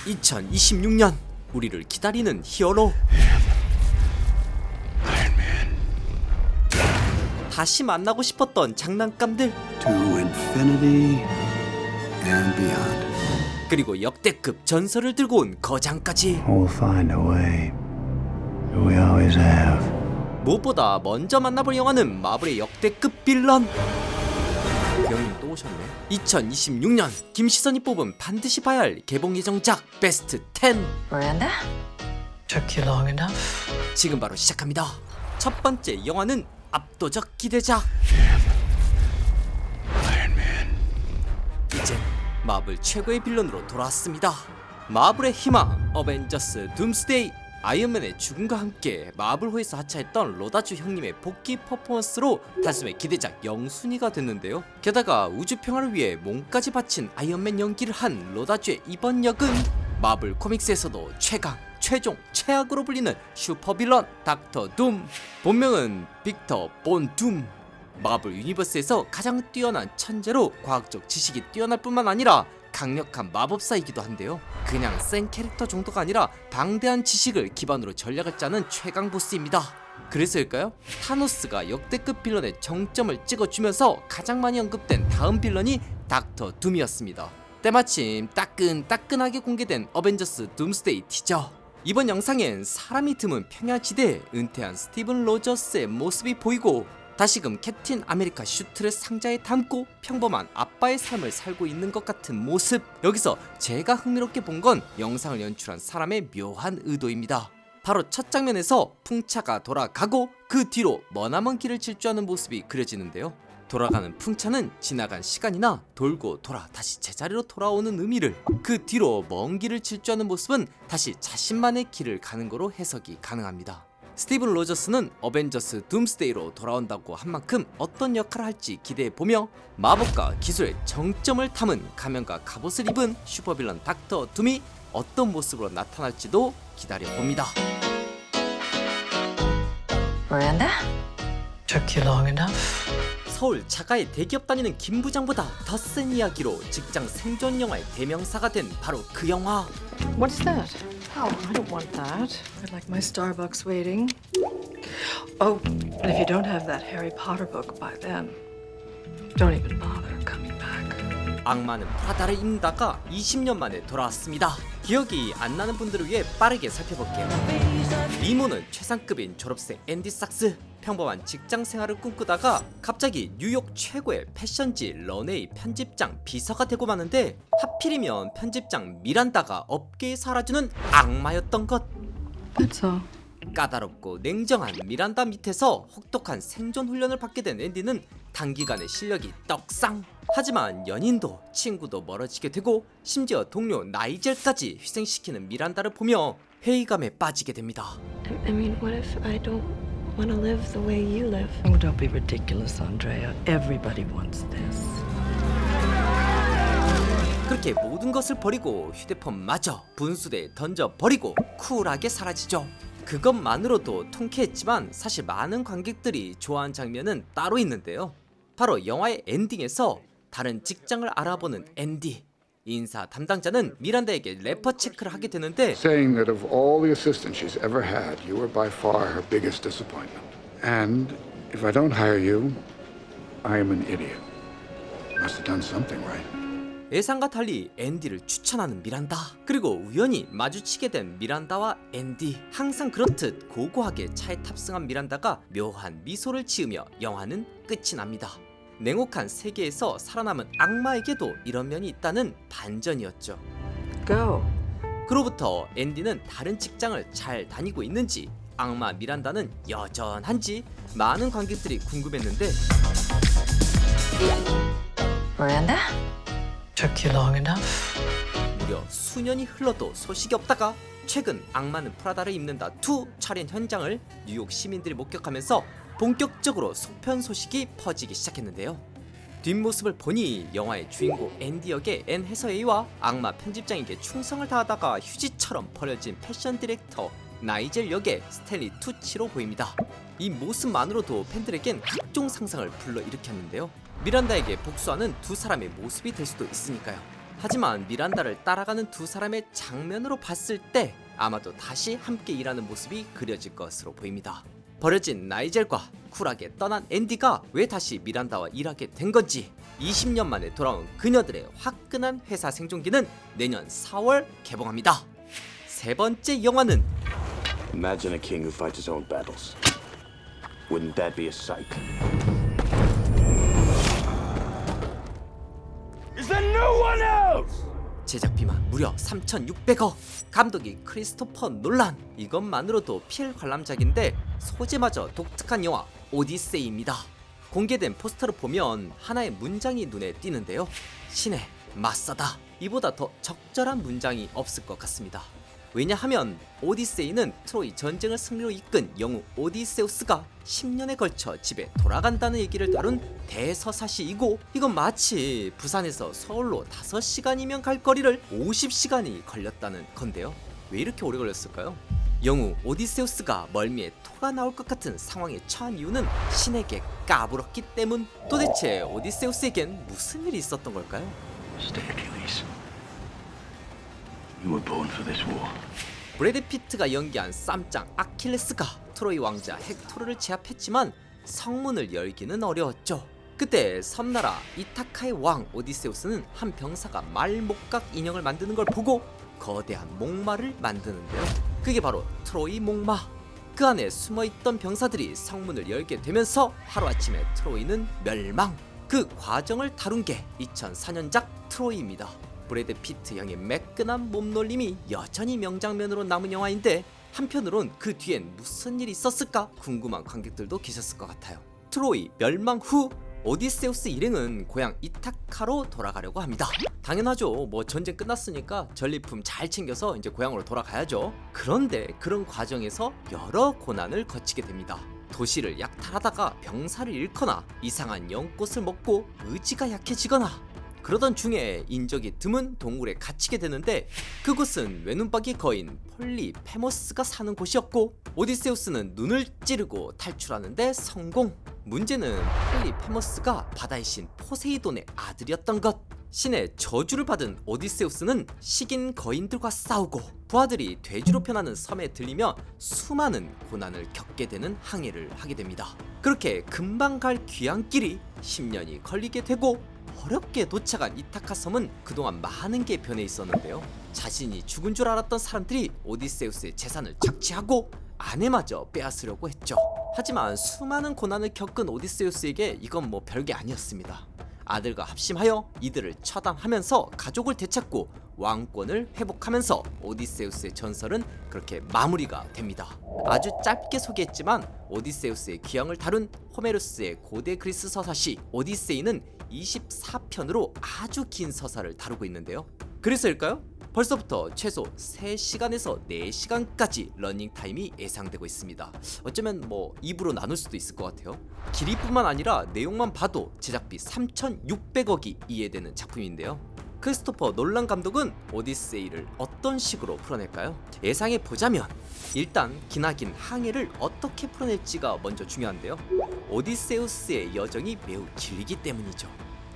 2026년 우리를 기다리는 히어로. 다시 만나고 싶었던 장난감들, To infinity and beyond. 그리고 역대급 전설을 들고 온 거장까지. We'll find a way. We always have. 무엇보다 먼저 만나볼 영화는 마블의 역대급 빌런. 형님 또 오셨네. 2026년 김시선이 뽑은 반드시 봐야 할 개봉 예정작 베스트 10. Miranda? Took you long enough? 지금 바로 시작합니다. 첫 번째 영화는 압도적 기대작. 이젠 마블 최고의 빌런으로 돌아왔습니다. 마블의 희망, 어벤져스 둠스데이. 아이언맨의 죽음과 함께 마블호에서 하차했던 로다주 형님의 복귀 퍼포먼스로 단숨에 기대작 영순위가 됐는데요. 게다가 우주 평화를 위해 몸까지 바친 아이언맨 연기를 한 로다주의 이번 역은 마블 코믹스에서도 최강, 최종, 최악으로 불리는 슈퍼빌런 닥터 둠. 본명은 빅터 본 둠. 마블 유니버스에서 가장 뛰어난 천재로 과학적 지식이 뛰어날 뿐만 아니라 강력한 마법사이기도 한데요. 그냥 센 캐릭터 정도가 아니라 방대한 지식을 기반으로 전략을 짜는 최강 보스입니다. 그래서일까요? 타노스가 역대급 빌런의 정점을 찍어주면서 가장 많이 언급된 다음 빌런이 닥터 둠이었습니다. 때마침 따끈따끈하게 공개된 어벤져스 둠스데이 티저. 이번 영상엔 사람이 드문 평야지대에 은퇴한 스티븐 로저스의 모습이 보이고 다시금 캡틴 아메리카 슈트를 상자에 담고 평범한 아빠의 삶을 살고 있는 것 같은 모습. 여기서 제가 흥미롭게 본 건 영상을 연출한 사람의 묘한 의도입니다. 바로 첫 장면에서 풍차가 돌아가고 그 뒤로 머나먼 길을 질주하는 모습이 그려지는데요. 돌아가는 풍차는 지나간 시간이나 돌고 돌아 다시 제자리로 돌아오는 의미를, 그 뒤로 먼 길을 질주하는 모습은 다시 자신만의 길을 가는 거로 해석이 가능합니다. 스티븐 로저스는 어벤져스 둠스데이로 돌아온다고 한 만큼 어떤 역할을 할지 기대해보며 마법과 기술의 정점을 담은 가면과 갑옷을 입은 슈퍼빌런 닥터 둠이 어떤 모습으로 나타날지도 기다려봅니다. Miranda? Took you long enough? 서울 자가의 대기업 다니는 김 부장보다 더 센 이야기로 직장 생존 영화의 대명사가 된 바로 그 영화. What's that? Oh, I don't want that. I'd like my Starbucks waiting. Oh, and if you don't have that Harry Potter book by then, don't even bother coming back. 악마는 프라다를 입는다가 20년 만에 돌아왔습니다. 기억이 안 나는 분들을 위해 빠르게 살펴볼게요. 이모는 최상급인 졸업생 앤디 sak스. 평범한 직장 생활을 꿈꾸다가 갑자기 뉴욕 최고의 패션지 런웨이 편집장 비서가 되고 마는데 하필이면 편집장 미란다가 업계에 사라지는 악마였던 것. That's all. 까다롭고 냉정한 미란다 밑에서 혹독한 생존 훈련을 받게 된 앤디는 단기간에 실력이 떡상. 하지만 연인도 친구도 멀어지게 되고 심지어 동료 나이젤까지 희생시키는 미란다를 보며 회의감에 빠지게 됩니다. I mean, what if I don't want to live the way you live? Oh, don't be ridiculous, Andrea. Everybody wants this. 그렇게 모든 것을 버리고 휴대폰마저 분수대에 던져버리고 쿨하게 사라지죠. 그것만으로도 통쾌했지만 사실 많은 관객들이 좋아한 장면은 따로 있는데요. 바로 영화의 엔딩에서 다른 직장을 알아보는 앤디. 인사 담당자는 미란다에게 래퍼 체크를 하게 되는데 saying that of all the assistants she's ever had, you were by far her biggest disappointment. And if I don't hire you, I am an idiot. Must have done something right. 예상과 달리 앤디를 추천하는 미란다. 그리고 우연히 마주치게 된 미란다와 앤디. 항상 그렇듯 고고하게 차에 탑승한 미란다가 묘한 미소를 지으며 영화는 끝이 납니다. 냉혹한 세계에서 살아남은 악마에게도 이런 면이 있다는 반전이었죠. Go. 그로부터 앤디는 다른 직장을 잘 다니고 있는지, 악마 미란다는 여전한지 많은 관객들이 궁금했는데 Miranda? Took you long enough? 무려 수년이 흘러도 소식이 없다가 최근 악마는 프라다를 입는다 2 촬영 현장을 뉴욕 시민들이 목격하면서 본격적으로 속편 소식이 퍼지기 시작했는데요. 뒷모습을 보니 영화의 주인공 앤디 역의 앤 해서웨이와 악마 편집장에게 충성을 다하다가 휴지처럼 버려진 패션 디렉터 나이젤 역의 스탠리 투치로 보입니다. 이 모습만으로도 팬들에겐 각종 상상을 불러일으켰는데요. 미란다에게 복수하는 두 사람의 모습이 될 수도 있으니까요. 하지만 미란다를 따라가는 두 사람의 장면으로 봤을 때 아마도 다시 함께 일하는 모습이 그려질 것으로 보입니다. 버려진 나이젤과 쿨하게 떠난 앤디가 왜 다시 미란다와 일하게 된 건지 20년 만에 돌아온 그녀들의 화끈한 회사 생존기는 내년 4월 개봉합니다. 세 번째 영화는 Imagine a king who fights his own battles. Wouldn't that be a sight? Is there no one else? 제작비만 무려 3,600억, 감독이 크리스토퍼 놀란. 이것만으로도 필 관람작인데 소재마저 독특한 영화 오디세이입니다. 공개된 포스터를 보면 하나의 문장이 눈에 띄는데요. 신의 맞서다. 이보다 더 적절한 문장이 없을 것 같습니다. 왜냐하면 오디세이는 트로이 전쟁을 승리로 이끈 영웅 오디세우스가 10년에 걸쳐 집에 돌아간다는 얘기를 다룬 대서사시이고, 이건 마치 부산에서 서울로 5시간이면 갈 거리를 50시간이 걸렸다는 건데요. 왜 이렇게 오래 걸렸을까요? 영웅 오디세우스가 멀미에 토가 나올 것 같은 상황에 처한 이유는 신에게 까불었기 때문. 도대체 오디세우스에겐 무슨 일이 있었던 걸까요? Stay, Achilles. You were born for this war. 브래드 피트가 연기한 쌈짱 아킬레스가 트로이 왕자 헥토르를 제압했지만 성문을 열기는 어려웠죠. 그때 섬나라 이타카의 왕 오디세우스는 한 병사가 말목각 인형을 만드는 걸 보고 거대한 목마를 만드는데요. 그게 바로 트로이 목마. 그 안에 숨어있던 병사들이 성문을 열게 되면서 하루아침에 트로이는 멸망. 그 과정을 다룬 게 2004년작 트로이입니다. 브래드 피트 형의 매끈한 몸놀림이 여전히 명장면으로 남은 영화인데, 한편으론 그 뒤엔 무슨 일이 있었을까 궁금한 관객들도 계셨을 것 같아요. 트로이 멸망 후 오디세우스 일행은 고향 이타카로 돌아가려고 합니다. 당연하죠. 뭐 전쟁 끝났으니까 전리품 잘 챙겨서 이제 고향으로 돌아가야죠. 그런데 그런 과정에서 여러 고난을 거치게 됩니다. 도시를 약탈하다가 병사를 잃거나 이상한 연꽃을 먹고 의지가 약해지거나, 그러던 중에 인적이 드문 동굴에 갇히게 되는데, 그곳은 외눈박이 거인 폴리페모스가 사는 곳이었고, 오디세우스는 눈을 찌르고 탈출하는데 성공. 문제는 폴리페모스가 바다의 신 포세이돈의 아들이었던 것. 신의 저주를 받은 오디세우스는 식인 거인들과 싸우고 부하들이 돼지로 변하는 섬에 들리며 수많은 고난을 겪게 되는 항해를 하게 됩니다. 그렇게 금방 갈 귀한 길이 10년이 걸리게 되고, 어렵게 도착한 이타카 섬은 그동안 많은 게 변해 있었는데요. 자신이 죽은 줄 알았던 사람들이 오디세우스의 재산을 착취하고 아내마저 빼앗으려고 했죠. 하지만 수많은 고난을 겪은 오디세우스에게 이건 뭐 별게 아니었습니다. 아들과 합심하여 이들을 처단하면서 가족을 되찾고 왕권을 회복하면서 오디세우스의 전설은 그렇게 마무리가 됩니다. 아주 짧게 소개했지만 오디세우스의 귀향을 다룬 호메로스의 고대 그리스 서사시 오디세이는 24편으로 아주 긴 서사를 다루고 있는데요. 그래서일까요? 벌써부터 최소 3시간에서 4시간까지 러닝타임이 예상되고 있습니다. 어쩌면 뭐 2부로 나눌 수도 있을 것 같아요. 길이뿐만 아니라 내용만 봐도 제작비 3,600억이 이해되는 작품인데요. 크리스토퍼 놀란 감독은 오디세이를 어떤 식으로 풀어낼까요? 예상해보자면 일단 기나긴 항해를 어떻게 풀어낼지가 먼저 중요한데요. 오디세우스의 여정이 매우 길기 때문이죠.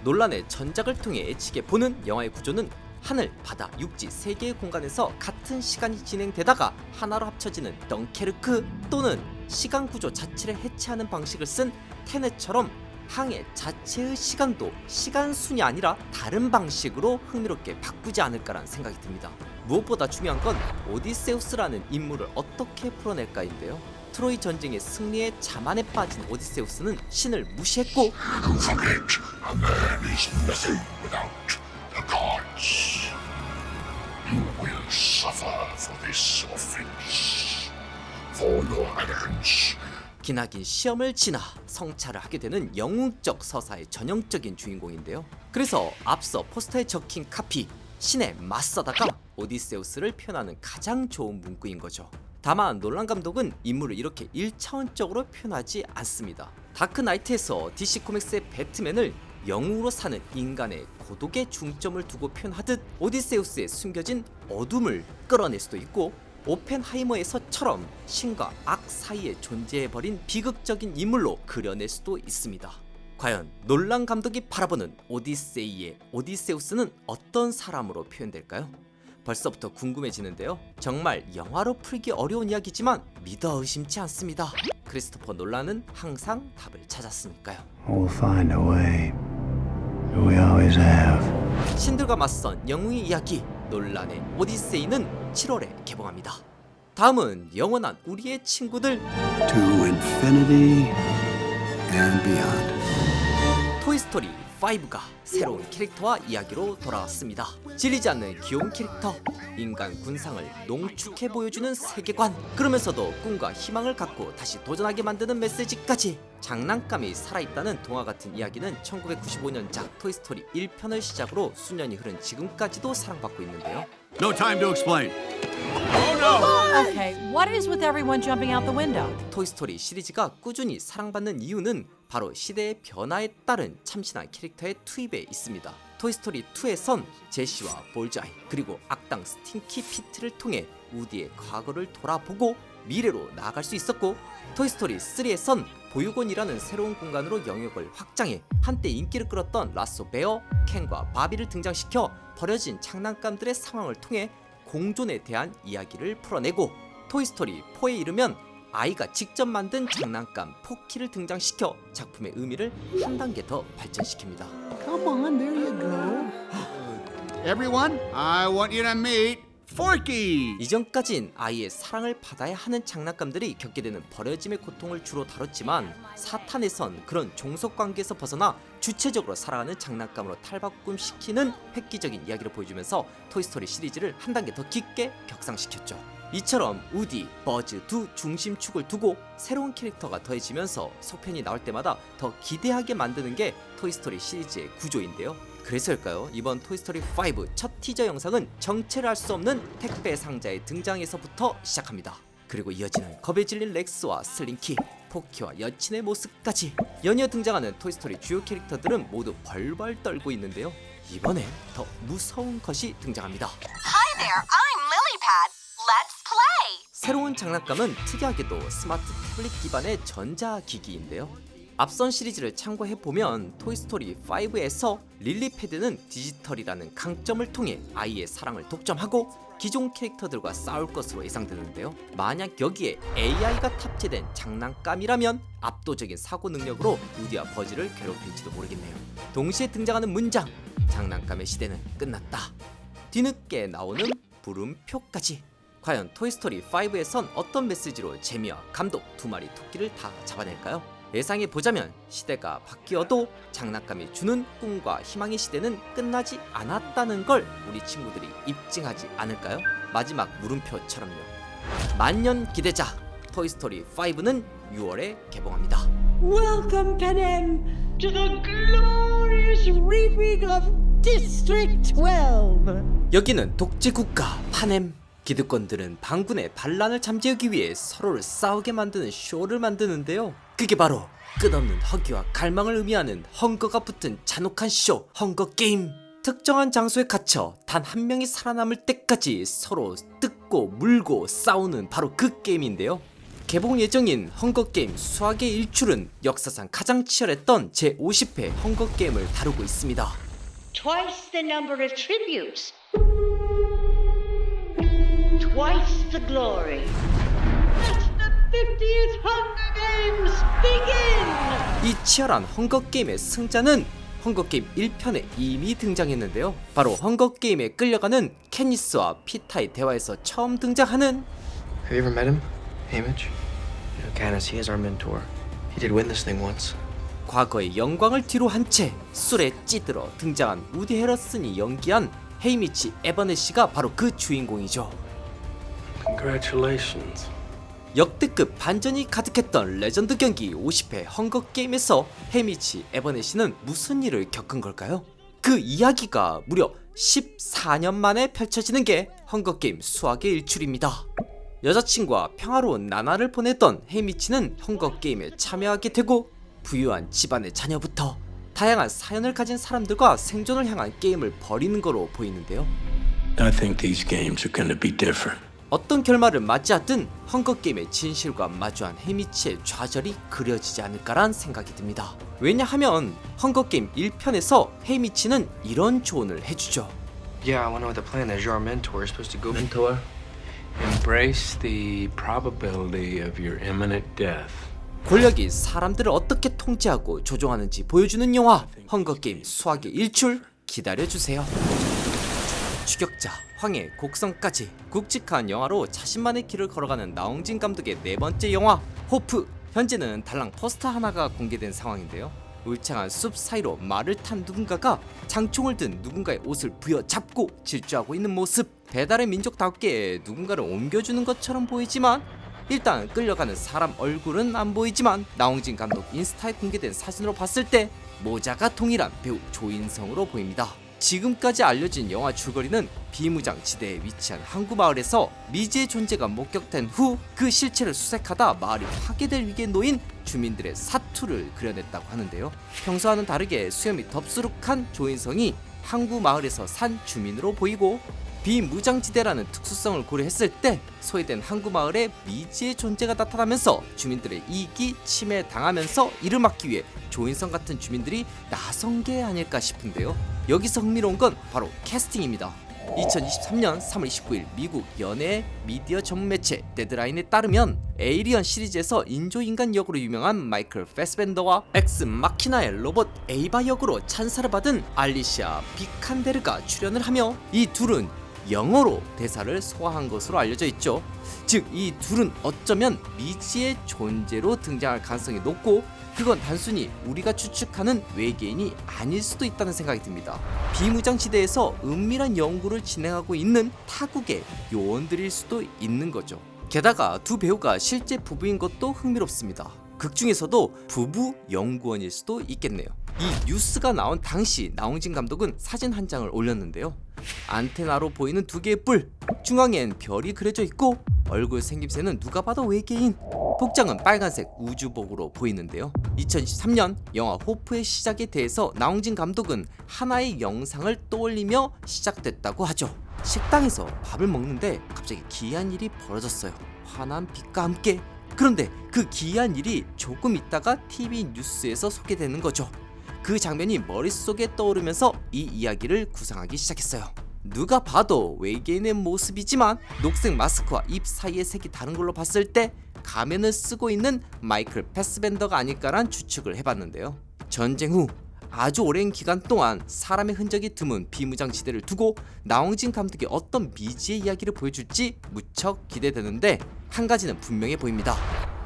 논란의 전작을 통해 예측해 보는 영화의 구조는 하늘, 바다, 육지 3개의 공간에서 같은 시간이 진행되다가 하나로 합쳐지는 덩케르크, 또는 시간 구조 자체를 해체하는 방식을 쓴 테넷처럼 항해 자체의 시간도 시간순이 아니라 다른 방식으로 흥미롭게 바꾸지 않을까라는 생각이 듭니다. 무엇보다 중요한 건 오디세우스라는 인물을 어떻게 풀어낼까인데요. 트로이 전쟁의 승리에 자만에 빠진 오디세우스는 신을 무시했고, 기나긴 시험을 지나 성찰을 하게 되는 영웅적 서사의 전형적인 주인공인데요. 그래서 앞서 포스터에 적힌 카피 신에 맞서다가 오디세우스를 표현하는 가장 좋은 문구인 거죠. 다만 놀란 감독은 인물을 이렇게 1차원적으로 표현하지 않습니다. 다크나이트에서 DC 코믹스의 배트맨을 영웅으로 사는 인간의 고독에 중점을 두고 표현하듯 오디세우스의 숨겨진 어둠을 끌어낼 수도 있고, 오펜하이머에서처럼 신과 악 사이에 존재해버린 비극적인 인물로 그려낼 수도 있습니다. 과연 놀란 감독이 바라보는 오디세이의 오디세우스는 어떤 사람으로 표현될까요? 벌써부터 궁금해지는데요. 정말 영화로 풀기 어려운 이야기지만 믿어 의심치 않습니다. 크리스토퍼 놀란은 항상 답을 찾았으니까요. We'll find a way. We always have. 신들과 맞선 영웅의 이야기 놀란의 오디세이는 7월에 개봉합니다. 다음은 영원한 우리의 친구들 To infinity and beyond. 토이스토리 5가 새로운 캐릭터와 이야기로 돌아왔습니다. 질리지 않는 귀여운 캐릭터, 인간 군상을 농축해 보여주는 세계관, 그러면서도 꿈과 희망을 갖고 다시 도전하게 만드는 메시지까지. 장난감이 살아있다는 동화 같은 이야기는 1995년작 토이스토리 1편을 시작으로 수년이 흐른 지금까지도 사랑받고 있는데요. No time to explain. Okay, what is with everyone jumping out the window? 토이스토리 시리즈가 꾸준히 사랑받는 이유는 바로 시대의 변화에 따른 참신한 캐릭터의 투입에 있습니다. 토이스토리 2에선 제시와 볼자이 그리고 악당 스팅키 피트를 통해 우디의 과거를 돌아보고 미래로 나아갈 수 있었고, 토이스토리 3에선 보육원이라는 새로운 공간으로 영역을 확장해 한때 인기를 끌었던 라쏘 베어, 켄과 바비를 등장시켜 버려진 장난감들의 상황을 통해 공존에 대한 이야기를 풀어내고, 토이스토리 4에 이르면 아이가 직접 만든 장난감 포키를 등장시켜 작품의 의미를 한 단계 더 발전시킵니다. Come on, there you go. Everyone, I want you to meet Forky. 이전까진 아이의 사랑을 받아야 하는 장난감들이 겪게 되는 버려짐의 고통을 주로 다뤘지만, 4탄에선 그런 종속관계에서 벗어나 주체적으로 살아가는 장난감으로 탈바꿈시키는 획기적인 이야기를 보여주면서 토이스토리 시리즈를 한 단계 더 깊게 격상시켰죠. 이처럼 우디, 버즈 두 중심축을 두고 새로운 캐릭터가 더해지면서 속편이 나올 때마다 더 기대하게 만드는 게 토이스토리 시리즈의 구조인데요. 그래서일까요? 이번 토이스토리 5 첫 티저 영상은 정체를 알 수 없는 택배 상자의 등장에서부터 시작합니다. 그리고 이어지는 겁에 질린 렉스와 슬링키, 포키와 여친의 모습까지 연이어 등장하는 토이스토리 주요 캐릭터들은 모두 벌벌 떨고 있는데요. 이번엔 더 무서운 것이 등장합니다. Hi there, I'm Lilypad. Let's play. 새로운 장난감은 특이하게도 스마트 태블릿 기반의 전자기기인데요. 앞선 시리즈를 참고해보면 토이스토리 5에서 릴리패드는 디지털이라는 강점을 통해 아이의 사랑을 독점하고 기존 캐릭터들과 싸울 것으로 예상되는데요. 만약 여기에 AI가 탑재된 장난감이라면 압도적인 사고 능력으로 우디와 버즈를 괴롭힐지도 모르겠네요. 동시에 등장하는 문장, 장난감의 시대는 끝났다. 뒤늦게 나오는 물음표까지. 과연 토이스토리 5에선 어떤 메시지로 재미와 감동 두 마리 토끼를 다 잡아낼까요? 예상해보자면 시대가 바뀌어도 장난감이 주는 꿈과 희망의 시대는 끝나지 않았다는 걸 우리 친구들이 입증하지 않을까요? 마지막 물음표처럼요. 만년 기대작 토이스토리 5는 6월에 개봉합니다. Welcome, Panem, to the glorious reaping of District 12. 여기는 독재국가 파넴. 기득권들은 반군의 반란을 잠재우기 위해 서로를 싸우게 만드는 쇼를 만드는데요. 그게 바로 끝없는 허기와 갈망을 의미하는 헝거가 붙은 잔혹한 쇼, 헝거게임. 특정한 장소에 갇혀 단 한 명이 살아남을 때까지 서로 뜯고 물고 싸우는 바로 그 게임인데요. 개봉 예정인 헝거게임 수학의 일출은 역사상 가장 치열했던 제50회 헝거게임을 다루고 있습니다. Twice the number of tributes. Twice the glory. Let the 50th Hunger Games begin! 이 치열한 헝거게임의 승자는 헝거게임 1편에 이미 등장했는데요. 바로 헝거게임에 끌려가는 캐니스와 피타의 대화에서 처음 등장하는 Have you ever met him? Haymitch? You know, Canis, he is our mentor. He did win this thing once. 과거의 영광을 뒤로 한 채 술에 찌들어 등장한 우디 해러슨이 연기한 헤이미치 에버넷시가 바로 그 주인공이죠. Congratulations. 역대급 반전이 가득했던 레전드 경기 50회 헝거게임에서 헤이미치 에버넷시는 무슨 일을 겪은 걸까요? 그 이야기가 무려 14년 만에 펼쳐지는 게 헝거게임 수학의 일출입니다. 여자친구와 평화로운 나날을 보냈던 헤이미치는 헝거게임에 참여하게 되고 부유한 집안의 자녀부터 다양한 사연을 가진 사람들과 생존을 향한 게임을 벌이는 거로 보이는데요. I think these games are gonna be different. 어떤 결말을 맞이하든 헝거게임의 진실과 마주한 해미치의 좌절이 그려지지 않을까란 생각이 듭니다. 왜냐하면 헝거게임 1편에서 해미치는 이런 조언을 해주죠. Yeah, I went with the plan. There's your mentor. You're supposed to go. Mentor, embrace the probability of your imminent death. 권력이 사람들을 어떻게 통제하고 조종하는지 보여주는 영화 헝거게임 수학의 일출 기다려주세요. 추격자, 황해, 곡성까지 굵직한 영화로 자신만의 길을 걸어가는 나홍진 감독의 네 번째 영화 호프. 현재는 달랑 포스터 하나가 공개된 상황인데요. 울창한 숲 사이로 말을 탄 누군가가 장총을 든 누군가의 옷을 부여잡고 질주하고 있는 모습. 배달의 민족답게 누군가를 옮겨주는 것처럼 보이지만 일단 끌려가는 사람 얼굴은 안 보이지만 나홍진 감독 인스타에 공개된 사진으로 봤을 때 모자가 동일한 배우 조인성으로 보입니다. 지금까지 알려진 영화 줄거리는 비무장지대에 위치한 항구 마을에서 미지의 존재가 목격된 후 그 실체를 수색하다 마을이 파괴될 위기에 놓인 주민들의 사투를 그려냈다고 하는데요. 평소와는 다르게 수염이 덥수룩한 조인성이 항구 마을에서 산 주민으로 보이고 비무장지대라는 특수성을 고려했을 때 소외된 항구 마을에 미지의 존재가 나타나면서 주민들의 이익이 침해당하면서 이를 막기 위해 조인성 같은 주민들이 나선 게 아닐까 싶은데요. 여기서 흥미로운 건 바로 캐스팅입니다. 2023년 3월 29일 미국 연예 미디어 전문 매체 데드라인에 따르면 에이리언 시리즈에서 인조인간 역으로 유명한 마이클 패스벤더와 엑스 마키나의 로봇 에이바 역으로 찬사를 받은 알리시아 비칸데르가 출연을 하며 이 둘은 영어로 대사를 소화한 것으로 알려져 있죠. 즉 이 둘은 어쩌면 미지의 존재로 등장할 가능성이 높고 그건 단순히 우리가 추측하는 외계인이 아닐 수도 있다는 생각이 듭니다. 비무장지대에서 은밀한 연구를 진행하고 있는 타국의 요원들일 수도 있는 거죠. 게다가 두 배우가 실제 부부인 것도 흥미롭습니다. 극 중에서도 부부 연구원일 수도 있겠네요. 이 뉴스가 나온 당시 나홍진 감독은 사진 한 장을 올렸는데요. 안테나로 보이는 두 개의 뿔, 중앙엔 별이 그려져 있고 얼굴 생김새는 누가 봐도 외계인, 복장은 빨간색 우주복으로 보이는데요. 2023년 영화 호프의 시작에 대해서 나홍진 감독은 하나의 영상을 떠올리며 시작됐다고 하죠. 식당에서 밥을 먹는데 갑자기 기이한 일이 벌어졌어요. 환한 빛과 함께. 그런데 그 기이한 일이 조금 있다가 TV 뉴스에서 소개되는 거죠. 그 장면이 머릿속에 떠오르면서 이 이야기를 구상하기 시작했어요. 누가 봐도 외계인의 모습이지만 녹색 마스크와 입 사이의 색이 다른 걸로 봤을 때 가면을 쓰고 있는 마이클 패스벤더가 아닐까란 추측을 해봤는데요. 전쟁 후 아주 오랜 기간 동안 사람의 흔적이 드문 비무장지대를 두고 나홍진 감독이 어떤 미지의 이야기를 보여줄지 무척 기대되는데 한 가지는 분명해 보입니다.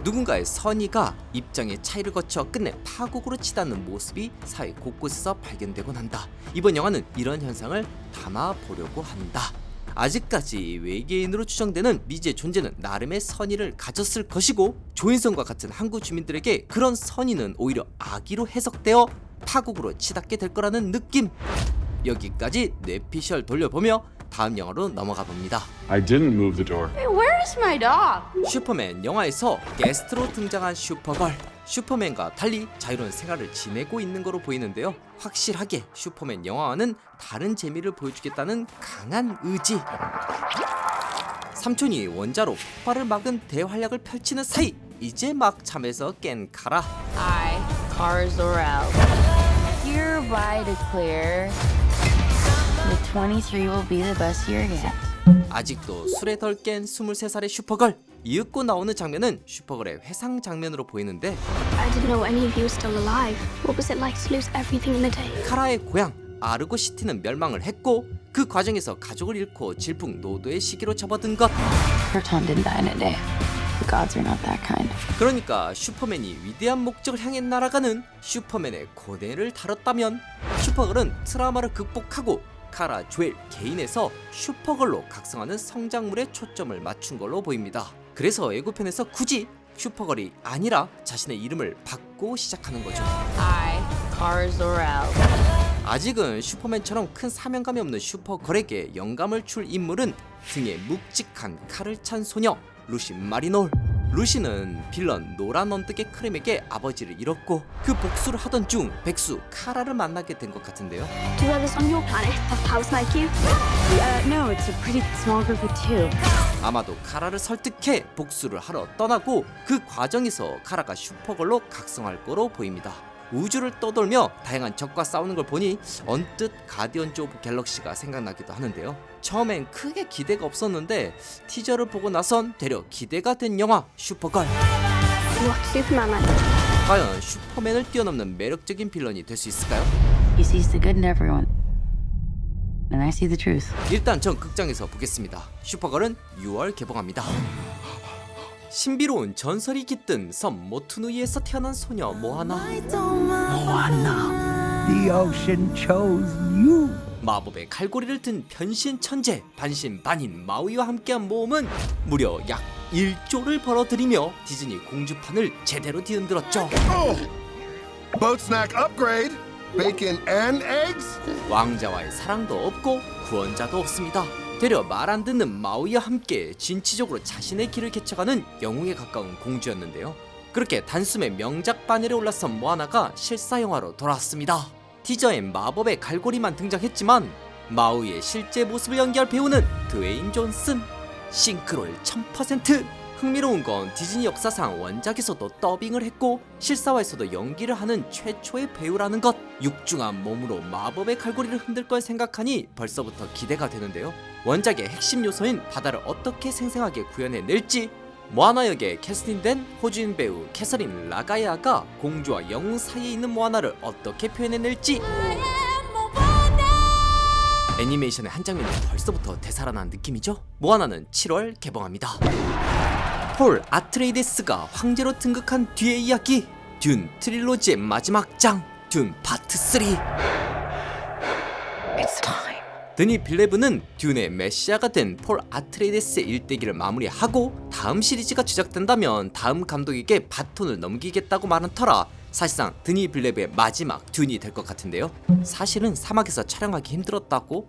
누군가의 선의가 입장의 차이를 거쳐 끝내 파국으로 치닫는 모습이 사회 곳곳에서 발견되곤 한다. 이번 영화는 이런 현상을 담아보려고 한다. 아직까지 외계인으로 추정되는 미지의 존재는 나름의 선의를 가졌을 것이고 조인성과 같은 항구 주민들에게 그런 선의는 오히려 악의로 해석되어 파국으로 치닫게 될 거라는 느낌. 여기까지 뇌피셜 돌려보며 다음 영화로 넘어가 봅니다. I didn't move the door. Hey, where is my dog? 슈퍼맨 영화에서 게스트로 등장한 슈퍼걸. 슈퍼맨과 달리 자유로운 생활을 지내고 있는 거로 보이는데요. 확실하게 슈퍼맨 영화와는 다른 재미를 보여주겠다는 강한 의지. 삼촌이 원자로 폭발을 막은 대활약을 펼치는 사이 이제 막 잠에서 깬 카라. I, Kara Zor-El, hereby declare the 23 will be the best year yet. 아직도 술에 덜 깬 23살의 슈퍼걸. 이윽고 나오는 장면은 슈퍼걸의 회상 장면으로 보이는데 I didn't know any of you were still alive. What was it like to lose everything in the day? 카라의 고향 아르고시티는 멸망을 했고 그 과정에서 가족을 잃고 질풍노도의 시기로 접어든 것. Krypton didn't die in a day. The gods are not that kind. 그러니까 슈퍼맨이 위대한 목적을 향해 날아가는 슈퍼맨의 고뇌를 다뤘다면 슈퍼걸은 트라우마를 극복하고 카라, 조엘 개인에서 슈퍼걸로 각성하는 성장물에 초점을 맞춘 걸로 보입니다. 그래서 예고편에서 굳이 슈퍼걸이 아니라 자신의 이름을 바꾸고 시작하는 거죠. I, Kara Zor-El. 아직은 슈퍼맨처럼 큰 사명감이 없는 슈퍼걸에게 영감을 줄 인물은 등에 묵직한 칼을 찬 소녀 루시 마리놀. 루시는 빌런 노란 언덕의 크림에게 아버지를 잃었고 그 복수를 하던 중 백수 카라를 만나게 된 것 같은데요. Do others on your planet have powers like you? No, it's a pretty small group of two. 아마도 카라를 설득해 복수를 하러 떠나고 그 과정에서 카라가 슈퍼걸로 각성할 거로 보입니다. 우주를 떠돌며 다양한 적과 싸우는 걸 보니 언뜻 가디언즈 오브 갤럭시가 생각나기도 하는데요. 처음엔 크게 기대가 없었는데 티저를 보고 나선 되려 기대가 된 영화 슈퍼걸. What's Superman like? 과연 슈퍼맨을 뛰어넘는 매력적인 빌런이 될 수 있을까요? He sees the good in everyone. And I see the truth. 일단 전 극장에서 보겠습니다. 슈퍼걸은 6월 개봉합니다. 신비로운 전설이 깃든 섬 모투누이에서 태어난 소녀 모아나. Moana, the ocean chose you. 마법의 갈고리를 든 변신 천재 반신반인 마우이와 함께한 모험은 무려 약 1조를 벌어들이며 디즈니 공주판을 제대로 뒤흔들었죠. Boat snack upgrade. Bacon and eggs. 왕자와의 사랑도 없고 구원자도 없습니다. 되려 말 안 듣는 마우이와 함께 진취적으로 자신의 길을 개척하는 영웅에 가까운 공주였는데요. 그렇게 단숨에 명작 반열에 올라선 모아나가 실사 영화로 돌아왔습니다. 티저엔 마법의 갈고리만 등장했지만 마우이의 실제 모습을 연기할 배우는 드웨인 존슨. 싱크로율 1000%. 흥미로운 건 디즈니 역사상 원작에서도 더빙을 했고 실사화에서도 연기를 하는 최초의 배우라는 것. 육중한 몸으로 마법의 갈고리를 흔들 걸 생각하니 벌써부터 기대가 되는데요. 원작의 핵심 요소인 바다를 어떻게 생생하게 구현해낼지, 모아나 역에 캐스팅된 호주인 배우 캐서린 라가야가 공주와 영웅 사이에 있는 모아나를 어떻게 표현해낼지. 애니메이션의 한 장면이 벌써부터 되살아난 느낌이죠. 모아나는 7월 개봉합니다. 폴 아트레이데스가 황제로 등극한 뒤의 이야기, 듄 트릴로지의 마지막 장, 듄 파트 3. It's time. 드니 빌레브는 듄의 메시아가 된 폴 아트레이데스의 일대기를 마무리하고 다음 시리즈가 제작된다면 다음 감독에게 바톤을 넘기겠다고 말한 터라 사실상 드니 빌레브의 마지막 듄이 될 것 같은데요. 사실은 사막에서 촬영하기 힘들었다고?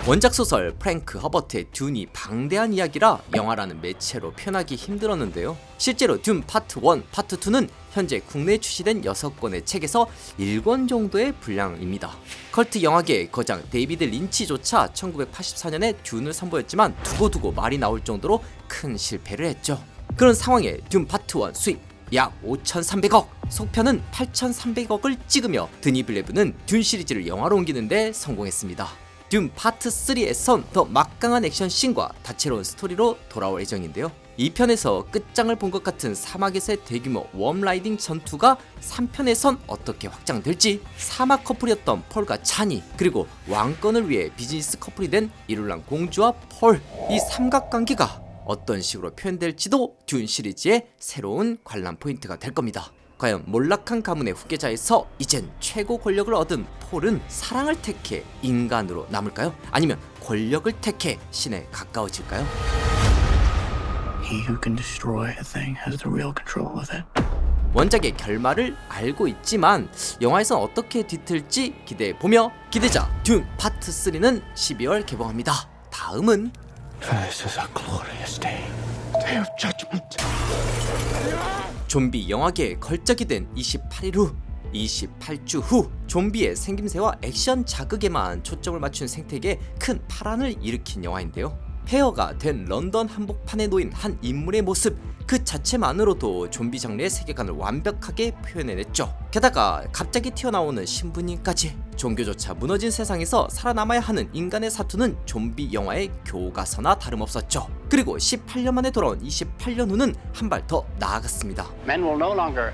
원작 소설 프랭크 허버트의 듄이 방대한 이야기라 영화라는 매체로 표현하기 힘들었는데요. 실제로 듄 파트 1, 파트 2는 현재 국내에 출시된 6권의 책에서 1권 정도의 분량입니다. 컬트 영화계의 거장 데이비드 린치조차 1984년에 듄을 선보였지만 두고두고 말이 나올 정도로 큰 실패를 했죠. 그런 상황에 듄 파트 1 수입 약 5,300억, 속편은 8,300억을 찍으며 드니 빌레브는 듄 시리즈를 영화로 옮기는데 성공했습니다. 듄 파트 3에선 더 막강한 액션씬과 다채로운 스토리로 돌아올 예정인데요. 2편에서 끝장을 본 것 같은 사막에서의 대규모 웜라이딩 전투가 3편에선 어떻게 확장될지, 사막 커플이었던 폴과 찬이, 그리고 왕권을 위해 비즈니스 커플이 된 이룰랑 공주와 폴, 이 삼각관계가 어떤 식으로 표현될지도 듄 시리즈의 새로운 관람 포인트가 될 겁니다. 과연 몰락한 가문의 후계자에서 이젠 최고 권력을 얻은 폴은 사랑을 택해 인간으로 남을까요? 아니면 권력을 택해 신에 가까워질까요? He who can destroy a thing has the real control with it. 원작의 결말을 알고 있지만 영화에서 어떻게 뒤틀지 기대해보며 기대자 듄 파트 3는 12월 개봉합니다. 다음은 This is a glorious day. Day of judgment. 좀비 영화계에 걸작이 된 28일 후, 28주 후 좀비의 생김새와 액션 자극에만 초점을 맞춘 생태계에 큰 파란을 일으킨 영화인데요. 폐허가 된 런던 한복판에 놓인 한 인물의 모습 그 자체만으로도 좀비 장르의 세계관을 완벽하게 표현해냈죠. 게다가 갑자기 튀어나오는 신부님까지. 종교조차 무너진 세상에서 살아남아야 하는 인간의 사투는 좀비 영화의 교과서나 다름없었죠. 그리고 18년 만에 돌아온 28년 후는 한 발 더 나아갔습니다. Men will no longer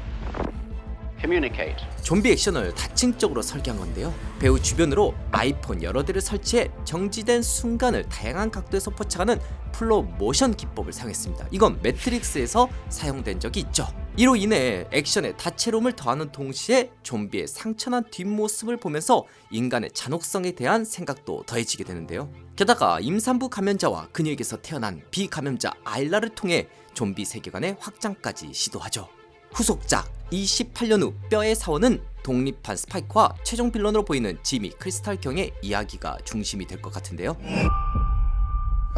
communicate. 좀비 액션을 다층적으로 설계한 건데요. 배우 주변으로 아이폰 여러 대를 설치해 정지된 순간을 다양한 각도에서 포착하는 플로우 모션 기법을 사용했습니다. 이건 매트릭스에서 사용된 적이 있죠. 이로 인해 액션의 다채로움을 더하는 동시에 좀비의 상처난 뒷모습을 보면서 인간의 잔혹성에 대한 생각도 더해지게 되는데요. 게다가 임산부 감염자와 그녀에게서 태어난 비감염자 아일라를 통해 좀비 세계관의 확장까지 시도하죠. 후속작 28년 후 뼈의 사원은 독립한 스파이크와 최종 빌런으로 보이는 지미 크리스탈 경의 이야기가 중심이 될 것 같은데요.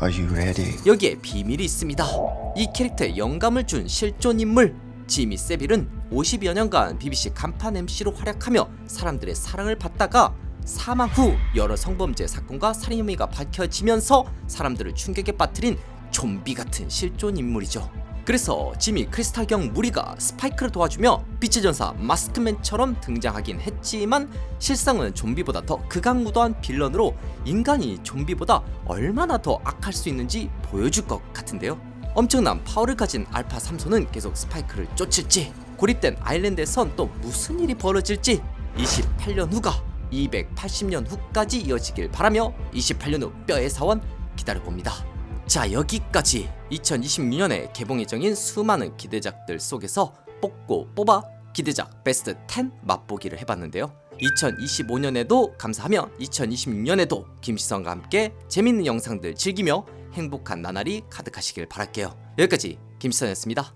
Are you ready? 여기에 비밀이 있습니다. 이 캐릭터에 영감을 준 실존 인물 지미 세빌은 50여 년간 BBC 간판 MC로 활약하며 사람들의 사랑을 받다가 사망 후 여러 성범죄 사건과 살인 혐의가 밝혀지면서 사람들을 충격에 빠뜨린 좀비 같은 실존 인물이죠. 그래서 지미 크리스탈경 무리가 스파이크를 도와주며 빛의 전사 마스크맨처럼 등장하긴 했지만 실상은 좀비보다 더 극악무도한 빌런으로 인간이 좀비보다 얼마나 더 악할 수 있는지 보여줄 것 같은데요. 엄청난 파워를 가진 알파 3소는 계속 스파이크를 쫓을지, 고립된 아일랜드에선 또 무슨 일이 벌어질지 28년 후가 280년 후까지 이어지길 바라며 28년 후 뼈의 사원 기다려봅니다. 자, 여기까지 2026년에 개봉 예정인 수많은 기대작들 속에서 뽑아 기대작 베스트 10 맛보기를 해봤는데요. 2025년에도 감사하며 2026년에도 김시성과 함께 재밌는 영상들 즐기며 행복한 나날이 가득하시길 바랄게요. 여기까지 김시성이었습니다.